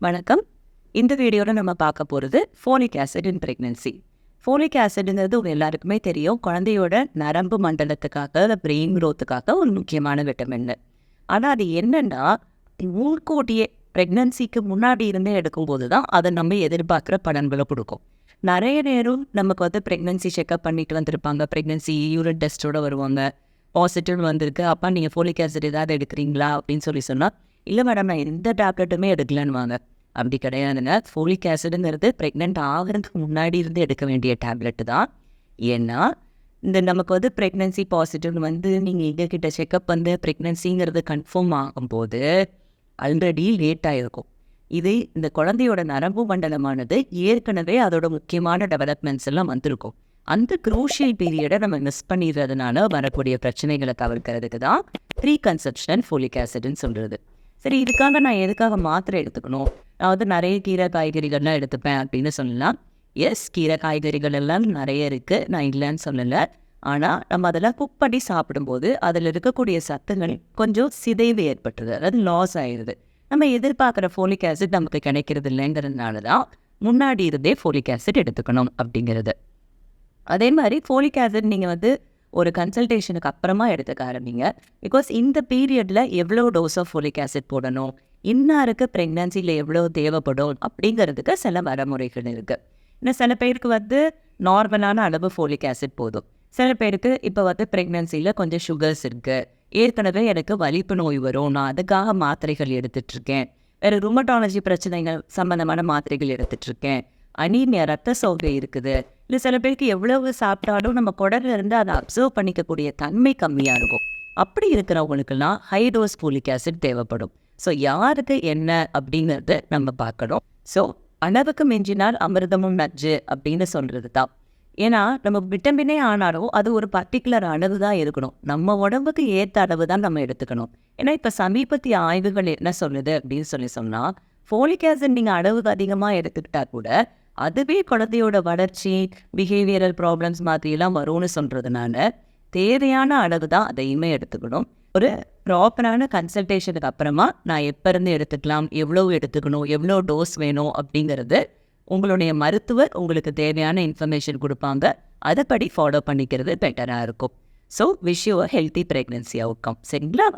வணக்கம். இந்த வீடியோவில் நம்ம பார்க்க போகிறது folic acid in pregnancy. Folic ஆசிட்ங்கிறது உங்க எல்லாருக்குமே தெரியும். குழந்தையோட நரம்பு மண்டலத்துக்காக, பிரெயின் க்ரோத்துக்காக ஒரு முக்கியமான விட்டமின். ஆனால் அது என்னன்னா, முன்கூட்டியே ப்ரெக்னென்சிக்கு முன்னாடி இருந்தே எடுக்கும்போது தான் அதை நம்ம எதிர்பார்க்குற பலன்களை கொடுக்கும். நிறைய நேரம் நமக்கு ப்ரெக்னென்சி செக்அப் பண்ணிட்டு வந்திருப்பாங்க. ப்ரெக்னென்சி யூரின் டெஸ்ட்டோட வருவாங்க. பாசிட்டிவ் வந்திருக்கு, அப்பா நீங்கள் ஃபோலிக் ஆசிட் ஏதாவது எடுக்கிறீங்களா அப்படின்னு சொன்னால், இல்லை மேடம் நான் எந்த டேப்லெட்டுமே எடுக்கலன்னு வாங்க. அப்படி கிடையாதுங்க. ஃபோலிக் ஆசிடுங்கிறது ப்ரெக்னென்ட் ஆகிறதுக்கு முன்னாடி இருந்து எடுக்க வேண்டிய டேப்லெட்டு தான். ஏன்னா இந்த நமக்கு ப்ரெக்னென்சி பாசிட்டிவ் நீங்கள் எங்ககிட்ட செக்அப் ப்ரெக்னென்சிங்கிறது கன்ஃபார்ம் ஆகும்போது ஆல்ரெடி லேட் ஆகிருக்கும். இது இந்த குழந்தையோட நரம்பு மண்டலமானது ஏற்கனவே அதோட முக்கியமான டெவலப்மெண்ட்ஸ் எல்லாம் வந்திருக்கும். அந்த க்ரூஷியல் பீரியடை நம்ம மிஸ் பண்ணிடுறதுனால வரக்கூடிய பிரச்சனைகளை தவிர்க்கிறதுக்கு தான் ப்ரீ கன்செப்ஷன் ஃபோலிக் ஆசிட்னு சொல்கிறது. சரி, இதுக்காக நான் எதுக்காக மாத்திரை எடுத்துக்கணும்? நான் நிறைய கீரை காய்கறிகள்லாம் எடுத்துப்பேன் அப்படின்னு சொல்லலாம். எஸ், கீரை காய்கறிகள் எல்லாம் நிறைய இருக்குது, நான் இல்லைன்னு சொல்லலை. ஆனால் நம்ம அதெல்லாம் குக் பண்ணி சாப்பிடும்போது அதில் இருக்கக்கூடிய சத்துங்கள் கொஞ்சம் சிதைவு ஏற்பட்டுருது, அதாவது லாஸ் ஆயிடுது. நம்ம எதிர்பார்க்குற ஃபோலிக் ஆசிட் நமக்கு கிடைக்கிறது இல்லைங்கிறதுனால தான் முன்னாடி இருந்தே ஃபோலிக் ஆசிட் எடுத்துக்கணும் அப்படிங்கிறது. அதே மாதிரி ஃபோலிக் ஆசிட் நீங்கள் ஒரு கன்சல்டேஷனுக்கு அப்புறமா எடுத்துக்க ஆரம்பிங்க. பிகாஸ் இந்த பீரியடில் எவ்வளோ டோஸ் ஆஃப் ஃபோலிக் ஆசிட் போடணும், இன்னாருக்கு ப்ரெக்னன்சியில் எவ்வளோ தேவைப்படும் அப்படிங்கிறதுக்கு சில வரைமுறைகள் இருக்குது. இன்னும் சில பேருக்கு நார்மலான அளவு ஃபோலிக் ஆசிட் போதும். சில பேருக்கு இப்போ ப்ரெக்னன்சியில் கொஞ்சம் சுகர்ஸ் இருக்குது, ஏற்கனவே எனக்கு வலிப்பு நோய் வரும், நான் அதுக்காக மாத்திரைகள் எடுத்துகிட்ருக்கேன், வேறு ருமட்டாலஜி பிரச்சனைகள் சம்மந்தமான மாத்திரைகள் எடுத்துகிட்ருக்கேன், அனீமியா ரத்த சோகை இருக்குது, இல்லை சில பேருக்கு எவ்வளவு சாப்பிட்டாலும் நம்ம குடல்ல இருந்து அதை அப்சர்வ் பண்ணிக்கக்கூடிய தன்மை கம்மியாக இருக்கும். அப்படி இருக்கிறவங்களுக்கெல்லாம் ஹை டோஸ் ஃபோலிக் ஆசிட் தேவைப்படும். ஸோ யாருக்கு என்ன அப்படிங்கிறத நம்ம பார்க்கணும். ஸோ அளவுக்கு மிஞ்சினால் அமிர்தமும் நஞ்சு அப்படின்னு சொல்கிறது தான். ஏன்னா நம்ம விட்டமினே ஆனாலும் அது ஒரு பர்டிகுலர் அளவு தான் இருக்கணும். நம்ம உடம்புக்கு ஏற்ற அளவு தான் நம்ம எடுத்துக்கணும். ஏன்னா இப்போ சமீபத்திய ஆய்வுகள் என்ன சொல்லுது அப்படின்னு சொன்னால், ஃபோலிக் ஆசிட் நீங்கள் அளவுக்கு அதிகமாக எடுத்துக்கிட்டா கூட அதுவே குழந்தையோட வளர்ச்சி, பிஹேவியரல் ப்ராப்ளம்ஸ் மாதிரியெல்லாம் வரும்னு சொல்கிறதுனால தேவையான அளவு தான் அதையுமே எடுத்துக்கணும். ஒரு ப்ராப்பரான கன்சல்டேஷனுக்கு அப்புறமா நான் எப்போ இருந்து எடுத்துக்கலாம், எவ்வளோ எடுத்துக்கணும், எவ்வளோ டோஸ் வேணும் அப்படிங்கிறது உங்களுடைய மருத்துவர் உங்களுக்கு தேவையான இன்ஃபர்மேஷன் கொடுப்பாங்க. அதைப்படி ஃபாலோ பண்ணிக்கிறது பெட்டராக இருக்கும். So wish you a healthy pregnancy outcome. சரிங்களா?